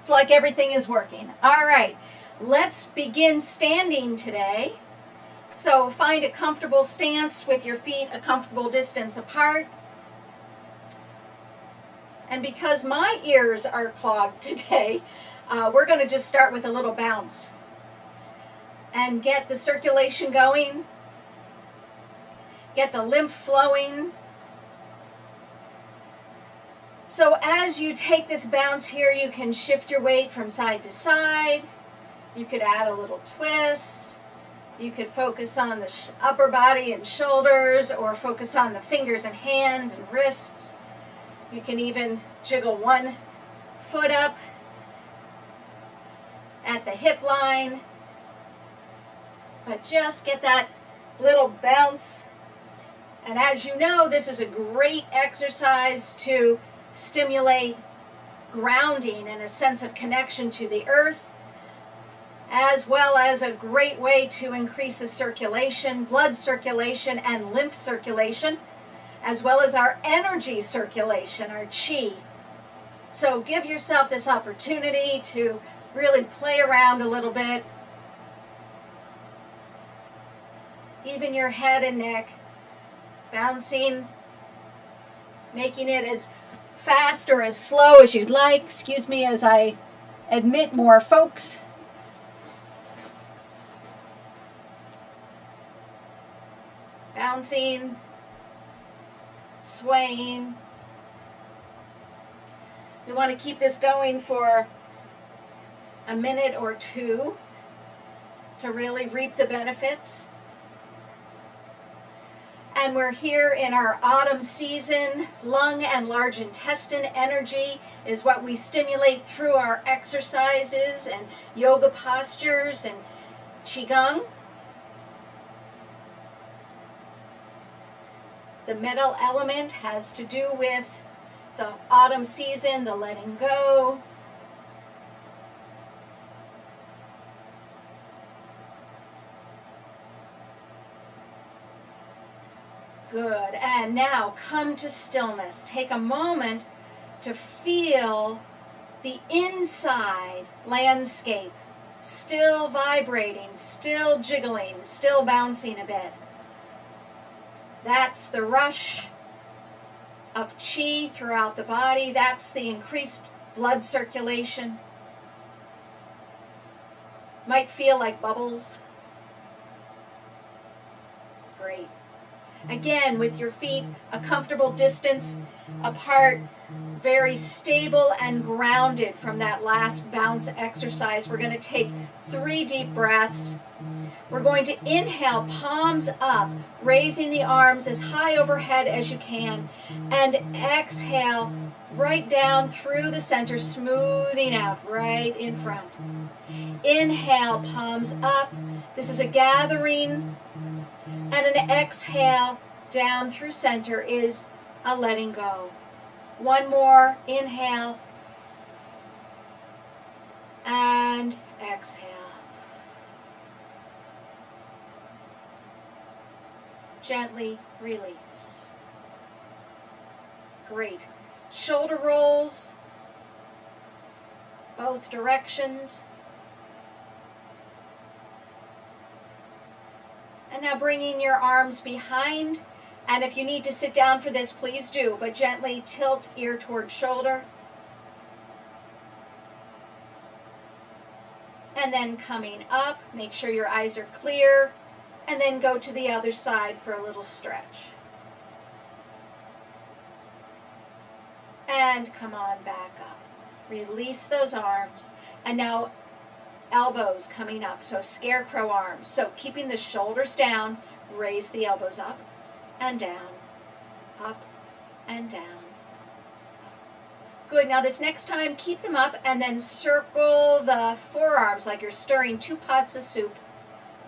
It's like everything is working. All right, let's begin standing today. So find a comfortable stance with your feet a comfortable distance apart. And because my ears are clogged today, we're going to just start with a little bounce and get the circulation going, get the lymph flowing. So as you take this bounce here, you can shift your weight from side to side. You could add a little twist. You could focus on the upper body and shoulders, or focus on the fingers and hands and wrists. You can even jiggle one foot up at the hip line. But just get that little bounce. And as you know, this is a great exercise to stimulate grounding and a sense of connection to the earth, as well as a great way to increase the circulation, blood circulation and lymph circulation, as well as our energy circulation, our chi. So give yourself this opportunity to really play around a little bit. Even your head and neck, bouncing, making it as fast or as slow as you'd like. Excuse me as I admit more folks. Bouncing, swaying. We want to keep this going for a minute or two to really reap the benefits. And we're here in our autumn season. Lung and large intestine energy is what we stimulate through our exercises and yoga postures and Qigong. The metal element has to do with the autumn season, the letting go. Good. And now come to stillness. Take a moment to feel the inside landscape, still vibrating, still jiggling, still bouncing a bit. That's the rush of chi throughout the body. That's the increased blood circulation. Might feel like bubbles. Great. Again, with your feet a comfortable distance apart, very stable and grounded from that last bounce exercise. We're going to take 3 deep breaths. We're going to inhale, palms up, raising the arms as high overhead as you can, and exhale right down through the center, smoothing out right in front. Inhale, palms up. This is a gathering. And an exhale down through center is a letting go. One more, inhale, and exhale. Gently release. Great. Shoulder rolls, both directions. And now bringing your arms behind, and if you need to sit down for this, please do, but gently tilt ear toward shoulder. And then coming up, make sure your eyes are clear, and then go to the other side for a little stretch. And come on back up. Release those arms, and now elbows coming up, so scarecrow arms. So keeping the shoulders down, raise the elbows up and down, up and down. Good. Now this next time, keep them up and then circle the forearms like you're stirring 2 pots of soup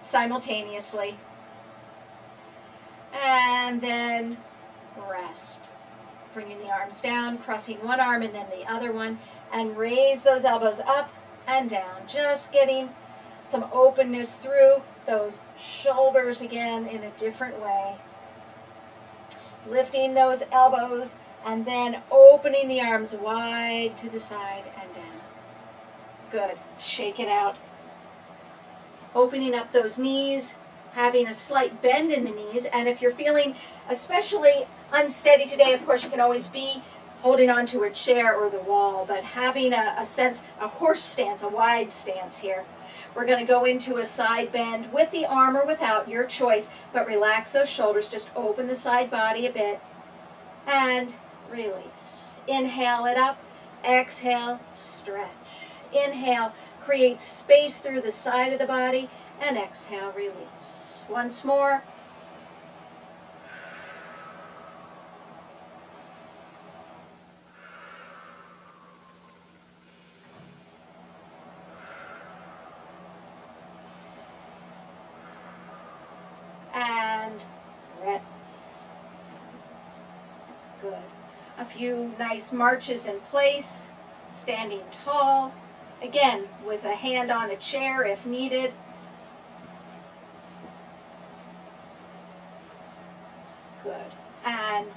simultaneously. And then rest. Bringing the arms down, crossing one arm and then the other one, and raise those elbows up and down, just getting some openness through those shoulders again in a different way. Lifting those elbows and then opening the arms wide to the side and down. Good. Shake it out. Opening up those knees, having a slight bend in the knees, and if you're feeling especially unsteady today, of course you can always be holding onto a chair or the wall, but having a sense, a horse stance, a wide stance here. We're going to go into a side bend with the arm or without, your choice, but relax those shoulders, just open the side body a bit, and release. Inhale it up, exhale, stretch. Inhale, create space through the side of the body, and exhale, release. Once more. And rest. Good. A few nice marches in place, standing tall. Again, with a hand on a chair if needed. Good. And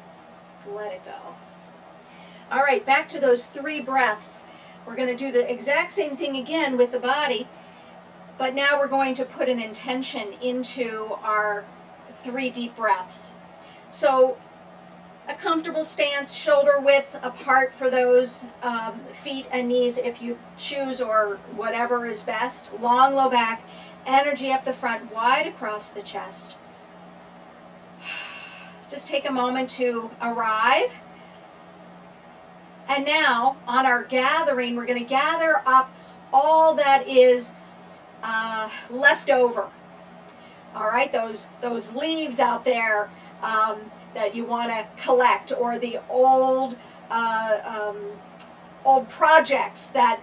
let it go. All right, back to those 3 breaths. We're going to do the exact same thing again with the body, but now we're going to put an intention into our 3 deep breaths. So a comfortable stance, shoulder width apart for those feet and knees if you choose, or whatever is best. Long low back, energy up the front, wide across the chest. Just take a moment to arrive. And now, on our gathering, we're going to gather up all that is left over. All right, those leaves out there that you want to collect, or the old projects that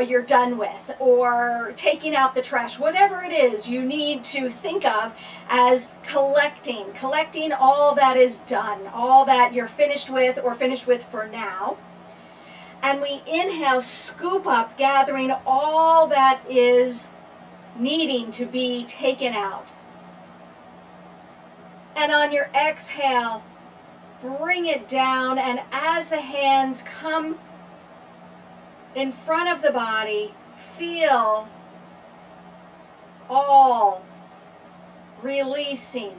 you're done with, or taking out the trash, whatever it is you need to think of as collecting all that is done, all that you're finished with or finished with for now. And we inhale, scoop up, gathering all that is needing to be taken out. And on your exhale, bring it down, and as the hands come in front of the body, feel all releasing,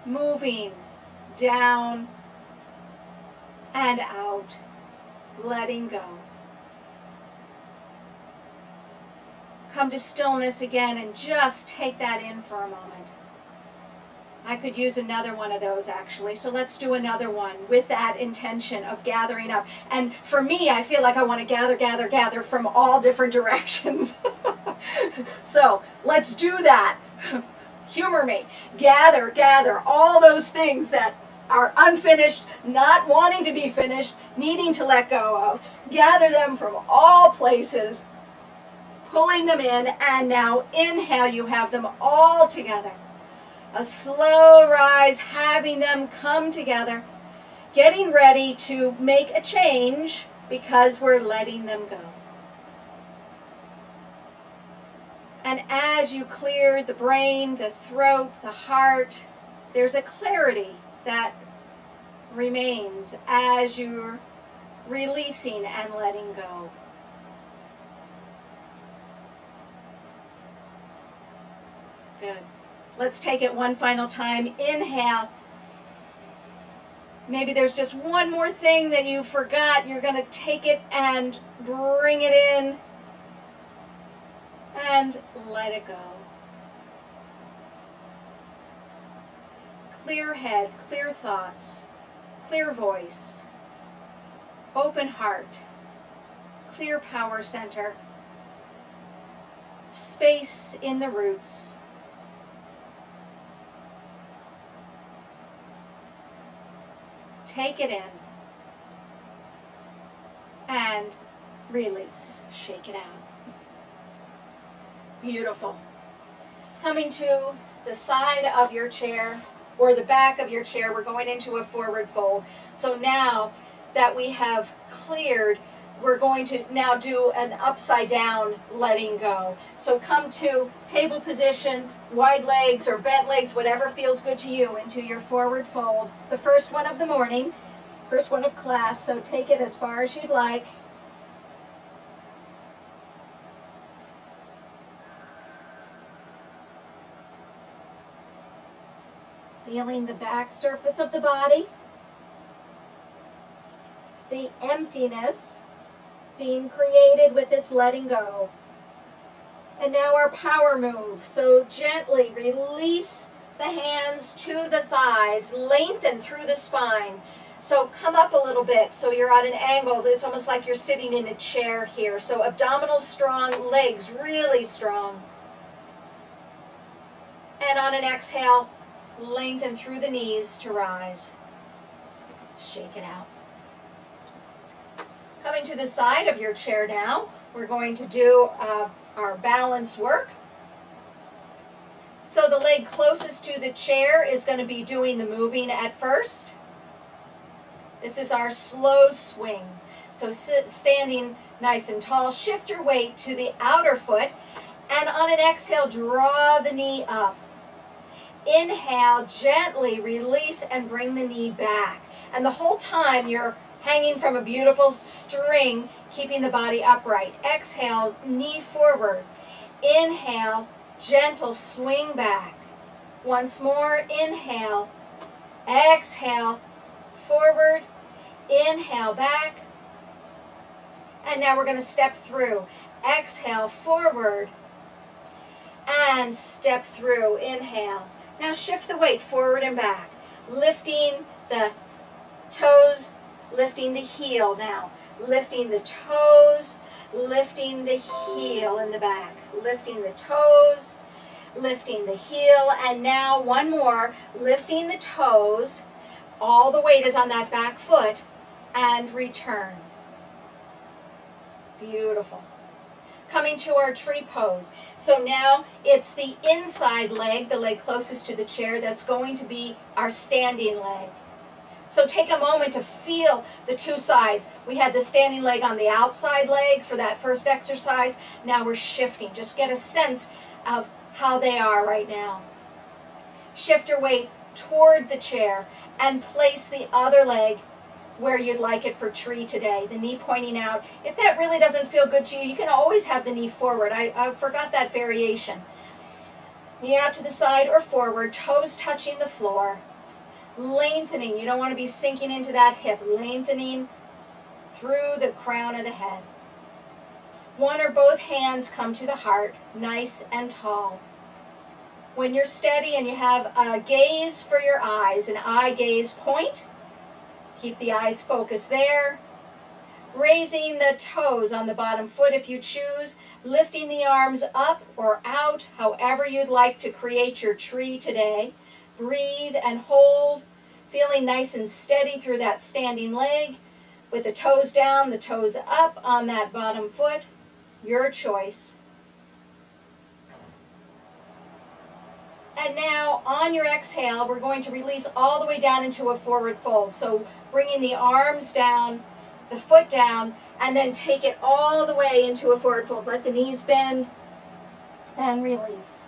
moving down and out, letting go. Come to stillness again and just take that in for a moment. I could use another one of those actually, so let's do another one with that intention of gathering up. And for me, I feel like I want to gather from all different directions. So let's do that. Humor me. Gather all those things that are unfinished, not wanting to be finished, needing to let go of. Gather them from all places, pulling them in, and now inhale, you have them all together. A slow rise, having them come together, getting ready to make a change because we're letting them go. And as you clear the brain, the throat, the heart, there's a clarity that remains as you're releasing and letting go. Good. Let's take it one final time. Inhale. Maybe there's just one more thing that you forgot. You're going to take it and bring it in and let it go. Clear head, clear thoughts, clear voice, open heart, clear power center, space in the roots. Take it in and release. Shake it out. Beautiful. Coming to the side of your chair or the back of your chair, we're going into a forward fold. So now that we have cleared, we're going to now do an upside down letting go. So come to table position, wide legs or bent legs, whatever feels good to you, into your forward fold. The first one of the morning, first one of class, so take it as far as you'd like. Feeling the back surface of the body, the emptiness being created with this letting go. And now our power move. So gently release the hands to the thighs, lengthen through the spine. So come up a little bit so you're at an angle. It's almost like you're sitting in a chair here. So abdominals strong, legs really strong. And on an exhale, lengthen through the knees to rise. Shake it out. Coming to the side of your chair now, we're going to do our balance work. So the leg closest to the chair is going to be doing the moving at first. This is our slow swing. So standing nice and tall, shift your weight to the outer foot, and on an exhale, draw the knee up. Inhale, gently release and bring the knee back. And the whole time you're hanging from a beautiful string, keeping the body upright. Exhale, knee forward. Inhale, gentle swing back. Once more, inhale. Exhale, forward. Inhale, back. And now we're going to step through. Exhale, forward. And step through. Inhale. Now shift the weight forward and back. Lifting the toes, lifting the heel now. Lifting the toes, lifting the heel in the back. Lifting the toes, lifting the heel. And now one more. Lifting the toes. All the weight is on that back foot. And return. Beautiful. Coming to our tree pose. So now it's the inside leg, the leg closest to the chair, that's going to be our standing leg. So take a moment to feel the two sides. We had the standing leg on the outside leg for that first exercise. Now we're shifting. Just get a sense of how they are right now. Shift your weight toward the chair and place the other leg where you'd like it for tree today, the knee pointing out. If that really doesn't feel good to you, you can always have the knee forward. I forgot that variation. Knee out to the side or forward, toes touching the floor. Lengthening, you don't want to be sinking into that hip. Lengthening through the crown of the head. One or both hands come to the heart, nice and tall. When you're steady and you have a gaze for your eyes, an eye gaze point, keep the eyes focused there. Raising the toes on the bottom foot if you choose. Lifting the arms up or out, however you'd like to create your tree today. Breathe and hold. Feeling nice and steady through that standing leg. With the toes down, the toes up on that bottom foot. Your choice. And now, on your exhale, we're going to release all the way down into a forward fold. So bringing the arms down, the foot down, and then take it all the way into a forward fold. Let the knees bend and release.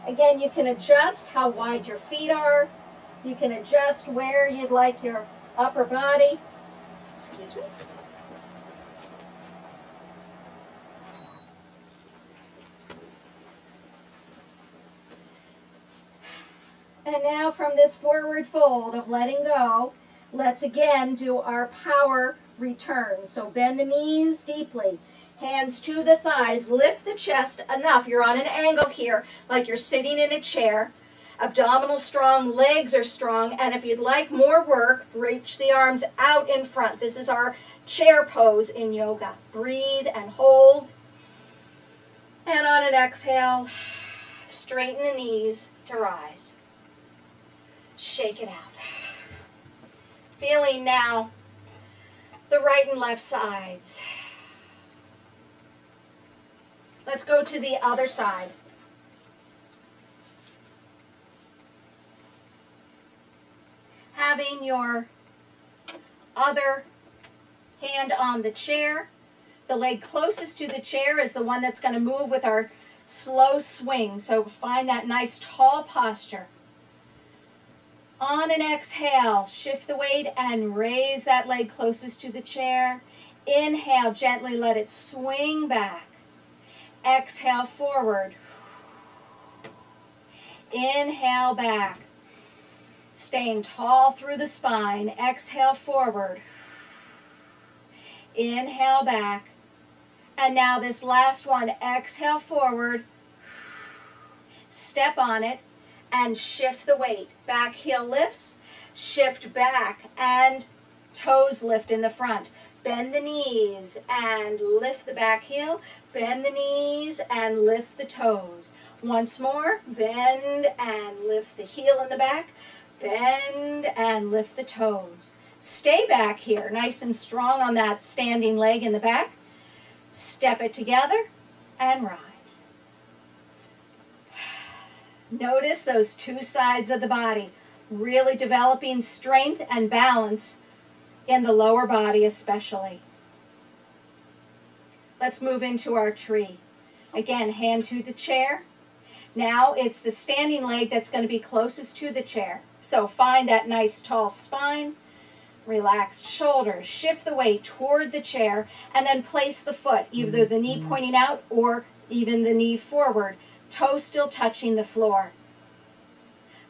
Again, you can adjust how wide your feet are. You can adjust where you'd like your upper body. Excuse me. And now from this forward fold of letting go, let's again do our power return. So bend the knees deeply. Hands to the thighs. Lift the chest enough. You're on an angle here, like you're sitting in a chair. Abdominal strong, legs are strong. And if you'd like more work, reach the arms out in front. This is our chair pose in yoga. Breathe and hold. And on an exhale, straighten the knees to rise. Shake it out. Feeling now the right and left sides. Let's go to the other side. Having your other hand on the chair. The leg closest to the chair is the one that's going to move with our slow swing. So find that nice tall posture. On an exhale, shift the weight and raise that leg closest to the chair. Inhale, gently let it swing back. Exhale, forward. Inhale back. Staying tall through the spine. Exhale forward. Inhale back. And now this last one, exhale forward. Step on it and shift the weight. Back heel lifts, shift back, and toes lift in the front. Bend the knees and lift the back heel. Bend the knees and lift the toes. Once more, bend and lift the heel in the back. Bend and lift the toes. Stay back here, nice and strong on that standing leg in the back. Step it together and rise. Notice those two sides of the body, really developing strength and balance in the lower body especially. Let's move into our tree. Again, hand to the chair. Now it's the standing leg that's going to be closest to the chair. So find that nice tall spine, relaxed shoulders, shift the weight toward the chair, and then place the foot, either the knee pointing out or even the knee forward, toes still touching the floor.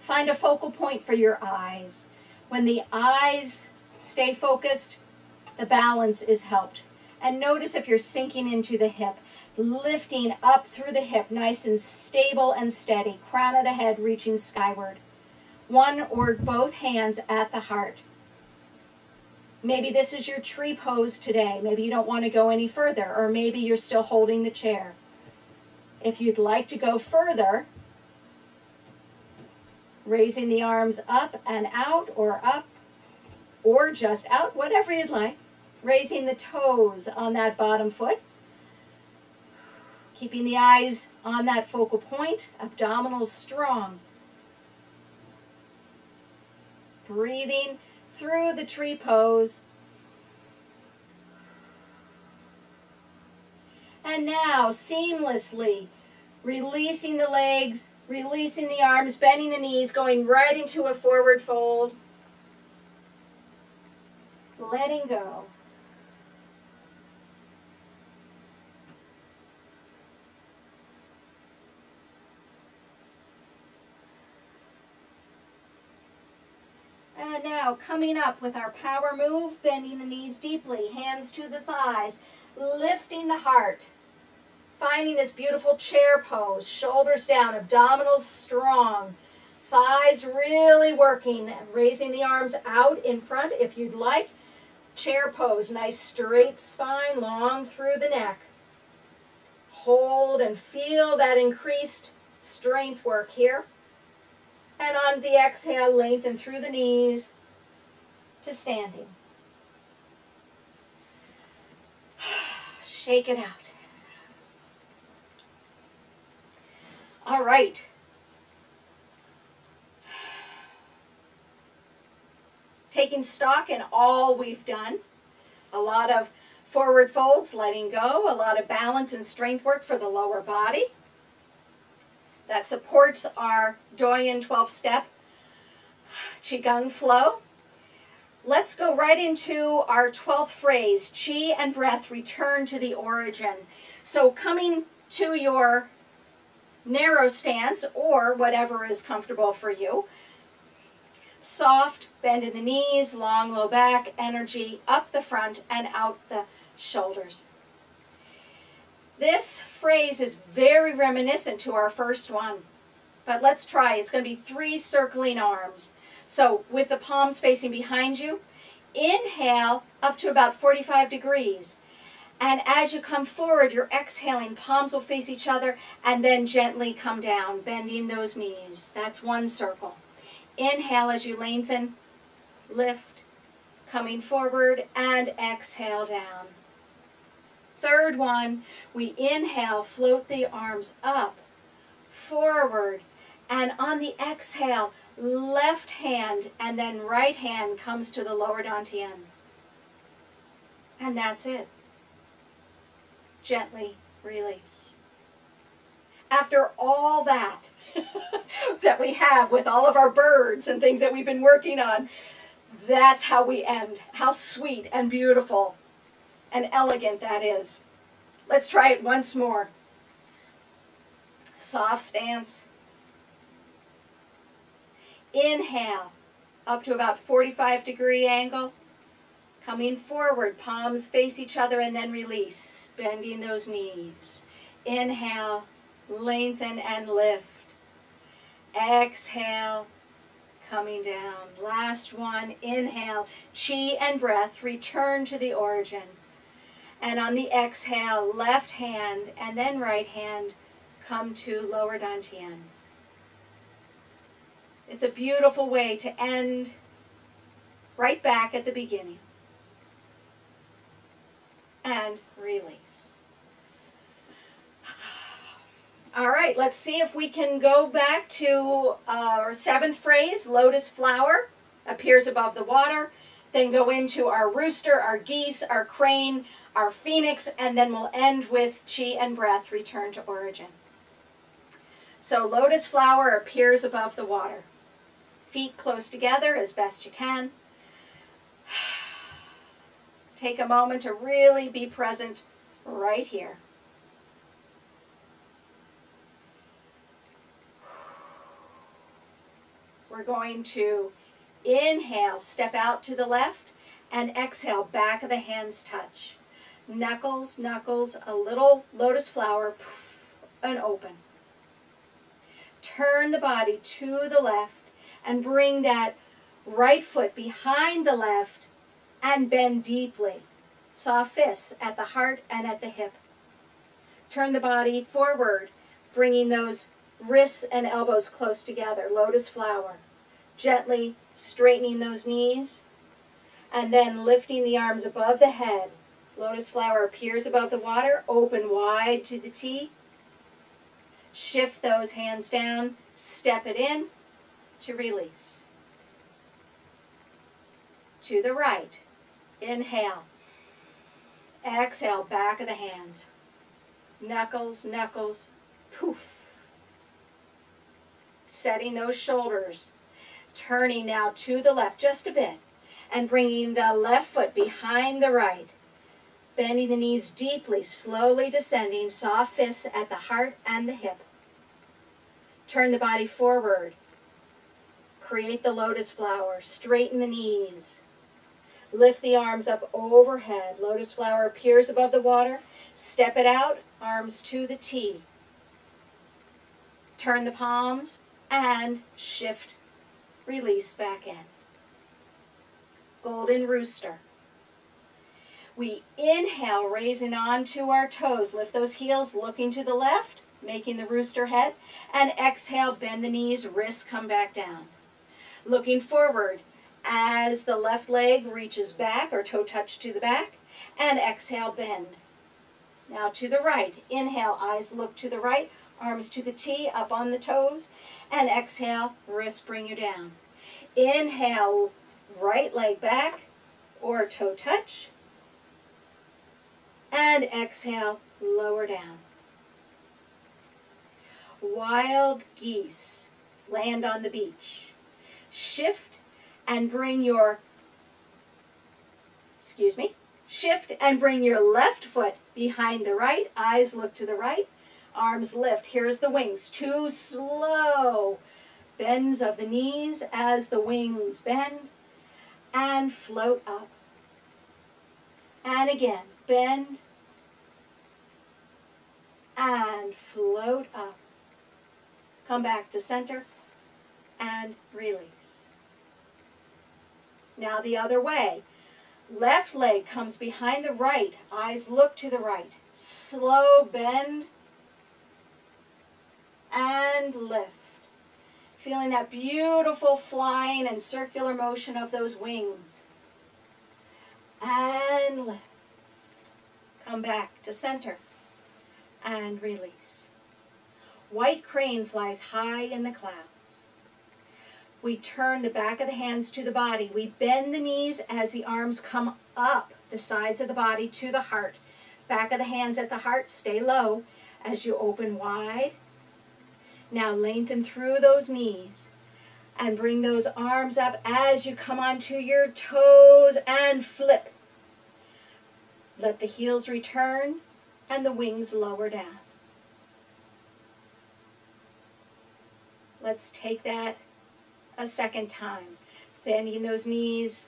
Find a focal point for your eyes. When the eyes stay focused, the balance is helped. And notice if you're sinking into the hip, lifting up through the hip, nice and stable and steady, crown of the head reaching skyward. One or both hands at the heart. Maybe this is your tree pose today. Maybe you don't want to go any further, or maybe you're still holding the chair. If you'd like to go further, raising the arms up and out, or up, or just out, whatever you'd like. Raising the toes on that bottom foot. Keeping the eyes on that focal point, abdominals strong. Breathing through the tree pose. And now, seamlessly, releasing the legs, releasing the arms, bending the knees, going right into a forward fold. Letting go. And now, coming up with our power move, bending the knees deeply, hands to the thighs, lifting the heart, finding this beautiful chair pose, shoulders down, abdominals strong, thighs really working, raising the arms out in front if you'd like. Chair pose, nice straight spine, long through the neck. Hold and feel that increased strength work here. And on the exhale, lengthen through the knees to standing. Shake it out. All right. Taking stock in all we've done. A lot of forward folds, letting go, a lot of balance and strength work for the lower body. That supports our Doyen 12-step Qigong flow. Let's go right into our 12th phrase, Qi and breath return to the origin. So coming to your narrow stance or whatever is comfortable for you. Soft, bend in the knees, long low back, energy up the front and out the shoulders. This phrase is very reminiscent to our first one, but let's try. It's going to be 3 circling arms. So with the palms facing behind you, inhale up to about 45 degrees. And as you come forward, you're exhaling, palms will face each other, and then gently come down, bending those knees. That's 1 circle. Inhale as you lengthen, lift, coming forward, and exhale down. 3rd one, we inhale, float the arms up, forward, and on the exhale, left hand and then right hand comes to the lower dantian. And that's it. Gently release. After all that that we have with all of our birds and things that we've been working on, that's how we end. How sweet and beautiful and elegant that is. Let's try it once more. Soft stance. Inhale, up to about 45-degree angle. Coming forward, palms face each other, and then release, bending those knees. Inhale, lengthen and lift. Exhale, coming down. Last one, inhale, chi and breath, return to the origin. And on the exhale, left hand and then right hand come to lower dantian. It's a beautiful way to end right back at the beginning. And release. All right, let's see if we can go back to our seventh phrase, lotus flower, appears above the water. Then go into our rooster, our geese, our crane, our phoenix, and then we'll end with chi and breath, return to origin. So lotus flower appears above the water. Feet close together as best you can. Take a moment to really be present right here. We're going to inhale, step out to the left, and exhale, back of the hands touch. Knuckles, knuckles, a little lotus flower, and open. Turn the body to the left and bring that right foot behind the left and bend deeply. Soft fists at the heart and at the hip. Turn the body forward, bringing those wrists and elbows close together, lotus flower. Gently straightening those knees, and then lifting the arms above the head. Lotus flower appears above the water, open wide to the T. Shift those hands down, step it in to release. To the right, inhale. Exhale, back of the hands. Knuckles, knuckles, poof. Setting those shoulders. Turning now to the left just a bit and bringing the left foot behind the right. Bending the knees deeply, slowly descending, soft fists at the heart and the hip. Turn the body forward. Create the lotus flower. Straighten the knees. Lift the arms up overhead. Lotus flower appears above the water. Step it out, arms to the T. Turn the palms and shift. Release back in. Golden rooster. We inhale, raising onto our toes. Lift those heels, looking to the left, making the rooster head. And exhale, bend the knees, wrists come back down. Looking forward as the left leg reaches back or toe touch to the back. And exhale, bend. Now to the right. Inhale, eyes look to the right. Arms to the T, up on the toes. And exhale, wrists bring you down. Inhale, right leg back or toe touch. And exhale, lower down. Wild geese, land on the beach. Shift and bring your, shift and bring your left foot behind the right. Eyes look to the right. Arms lift. Here's the wings. 2 slow bends of the knees as the wings bend. And float up. And again, bend. And float up. Come back to center. And release. Now the other way. Left leg comes behind the right. Eyes look to the right. Slow bend. And lift. Feeling that beautiful flying and circular motion of those wings. And lift. Come back to center. And release. White crane flies high in the clouds. We turn the back of the hands to the body. We bend the knees as the arms come up the sides of the body to the heart. Back of the hands at the heart, stay low as you open wide. Now lengthen through those knees and bring those arms up as you come onto your toes and flip. Let the heels return and the wings lower down. Let's take that a second time. Bending those knees.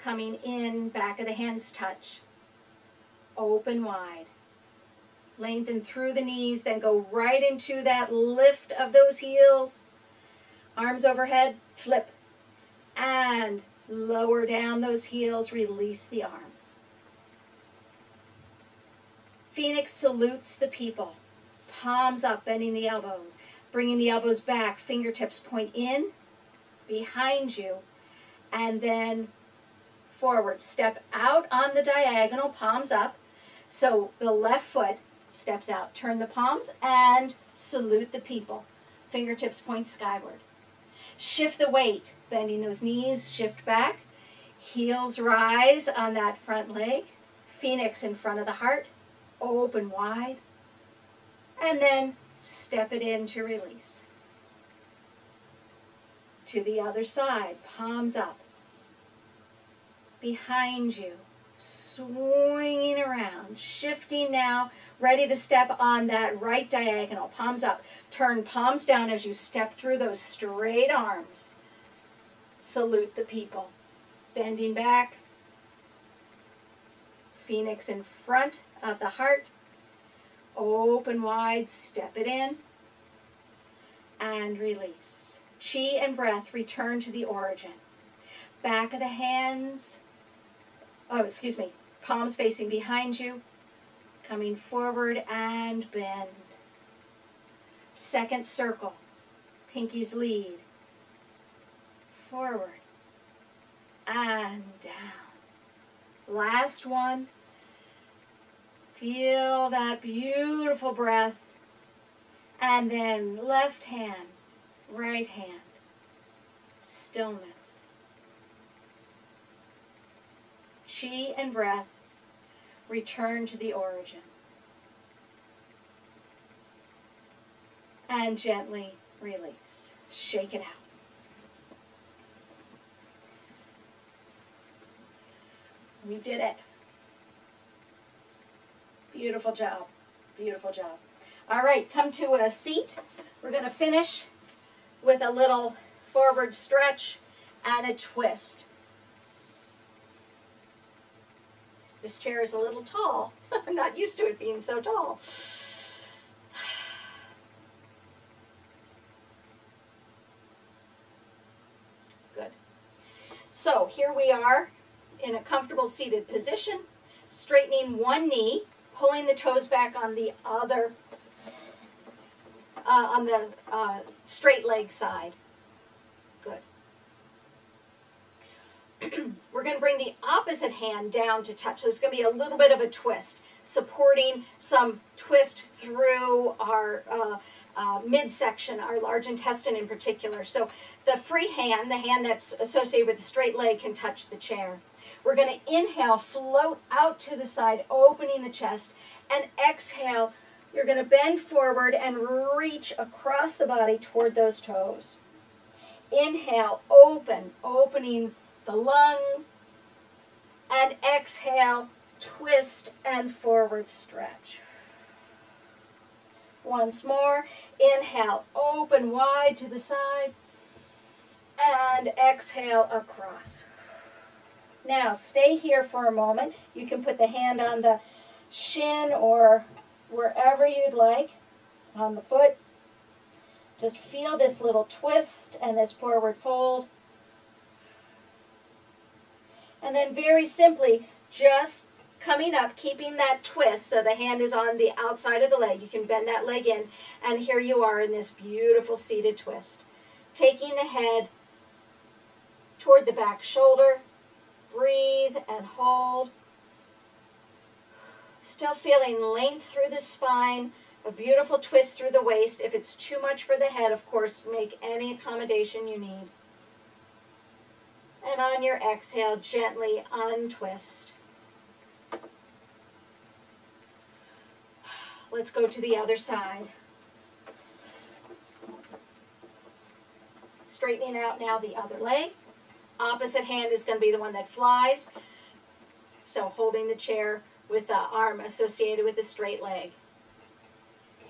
Coming in, back of the hands touch. Open wide. Lengthen through the knees, then go right into that lift of those heels. Arms overhead, flip. And lower down those heels, release the arms. Phoenix salutes the people. Palms up, bending the elbows. Bringing the elbows back, fingertips point in, behind you, and then forward. Step out on the diagonal, palms up. So the left foot steps out. Turn the palms and salute the people. Fingertips point skyward. Shift the weight, bending those knees, shift back. Heels rise on that front leg. Phoenix in front of the heart. Open wide. And then step it in to release. To the other side, palms up. Behind you, swinging around, shifting now, ready to step on that right diagonal, palms up. Turn palms down as you step through those straight arms. Salute the people. Bending back. Phoenix in front of the heart. Open wide, step it in. And release. Chi and breath return to the origin. Back of the hands. Palms facing behind you. Coming forward and bend. Second circle. Pinkies lead. Forward. And down. Last one. Feel that beautiful breath. And then left hand, right hand. Stillness. Chi and breath return to the origin. And gently release. Shake it out. We did it. Beautiful job. Beautiful job. All right, come to a seat. We're going to finish with a little forward stretch and a twist. This chair is a little tall. I'm not used to it being so tall. Good. So here we are in a comfortable seated position, straightening one knee, pulling the toes back on the other, on the straight leg side. Good. We're going to bring the opposite hand down to touch. So it's going to be a little bit of a twist, supporting some twist through our midsection, our large intestine in particular. So the free hand, the hand that's associated with the straight leg, can touch the chair. We're going to inhale, float out to the side, opening the chest, and exhale. You're going to bend forward and reach across the body toward those toes. Inhale, opening the lung, and exhale, twist and forward stretch. Once more, inhale, open wide to the side, and exhale across. Now, stay here for a moment. You can put the hand on the shin or wherever you'd like on the foot. Just feel this little twist and this forward fold. And then very simply, just coming up, keeping that twist so the hand is on the outside of the leg. You can bend that leg in, and here you are in this beautiful seated twist. Taking the head toward the back shoulder. Breathe and hold. Still feeling length through the spine, a beautiful twist through the waist. If it's too much for the head, of course, make any accommodation you need. And on your exhale, gently untwist. Let's go to the other side. Straightening out now the other leg. Opposite hand is going to be the one that flies. So holding the chair with the arm associated with the straight leg.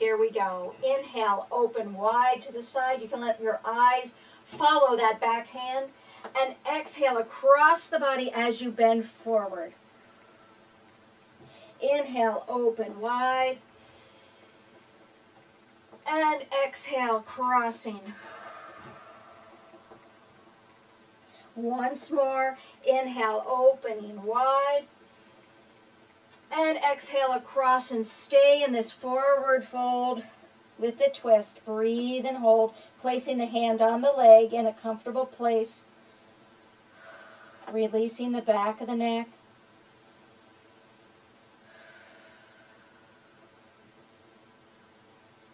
Here we go. Inhale, open wide to the side. You can let your eyes follow that back hand. And exhale across the body as you bend forward. Inhale, open wide. And exhale, crossing. Once more. Inhale, opening wide. And exhale across and stay in this forward fold with the twist. Breathe and hold, placing the hand on the leg in a comfortable place. Releasing the back of the neck.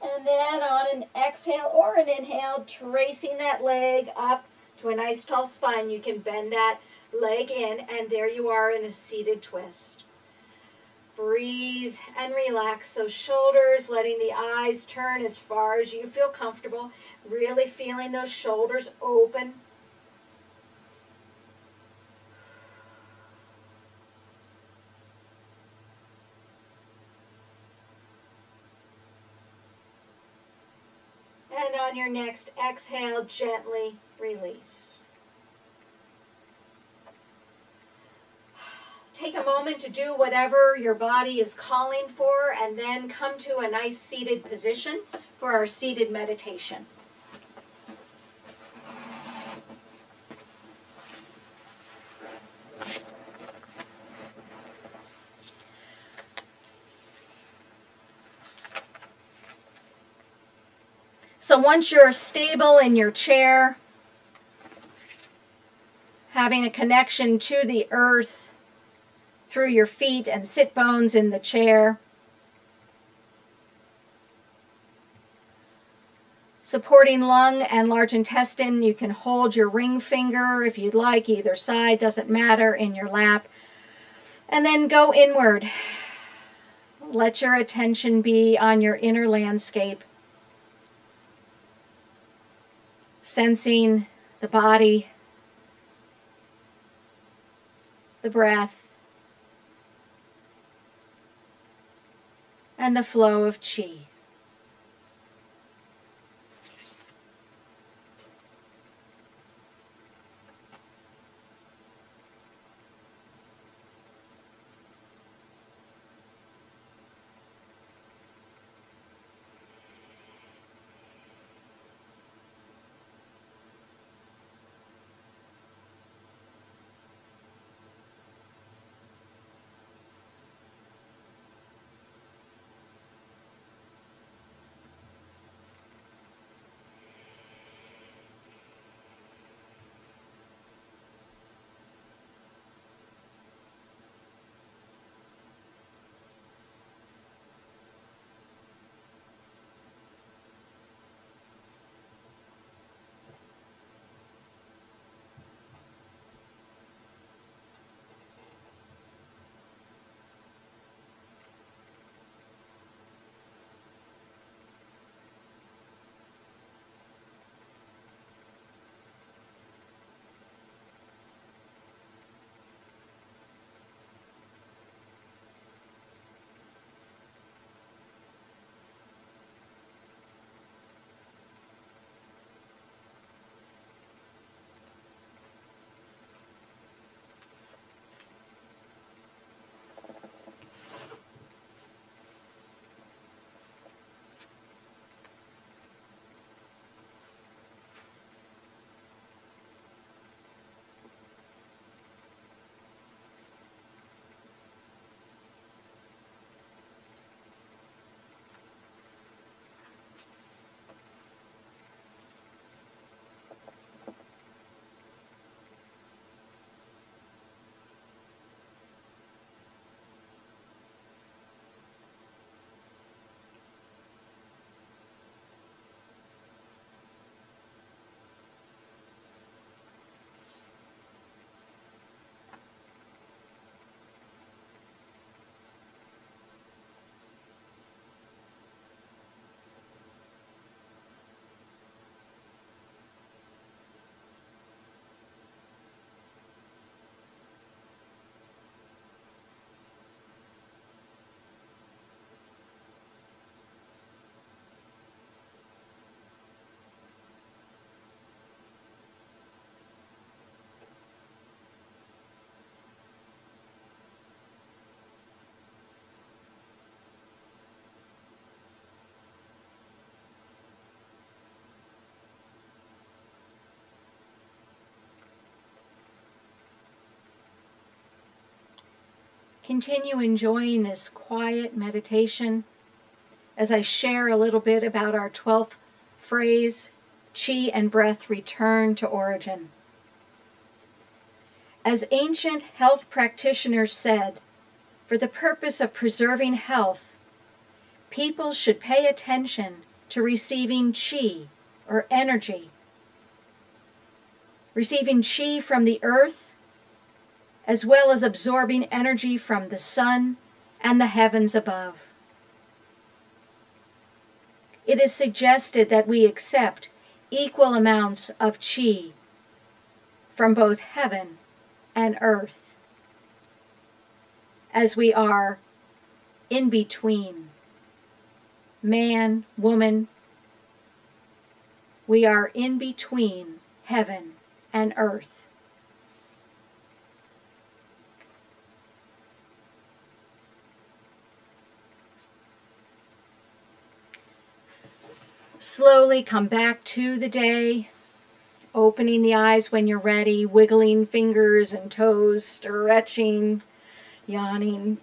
And then on an exhale or an inhale, tracing that leg up to a nice tall spine. You can bend that leg in, and there you are in a seated twist. Breathe and relax those shoulders, letting the eyes turn as far as you feel comfortable. Really feeling those shoulders open. And on your next exhale, gently release. Take a moment to do whatever your body is calling for, and then come to a nice seated position for our seated meditation. So once you're stable in your chair, having a connection to the earth through your feet and sit bones in the chair, supporting lung and large intestine, you can hold your ring finger if you'd like, either side, doesn't matter, in your lap. And then go inward. Let your attention be on your inner landscape. Sensing the body, the breath, and the flow of Qi. Continue enjoying this quiet meditation as I share a little bit about our 12th phrase, Chi and breath return to origin. As ancient health practitioners said, for the purpose of preserving health, people should pay attention to receiving Qi, or energy. Receiving Qi from the earth, as well as absorbing energy from the sun and the heavens above. It is suggested that we accept equal amounts of Qi from both heaven and earth, as we are in between. Man, woman, we are in between heaven and earth. Slowly come back to the day, opening the eyes when you're ready, wiggling fingers and toes, stretching, yawning,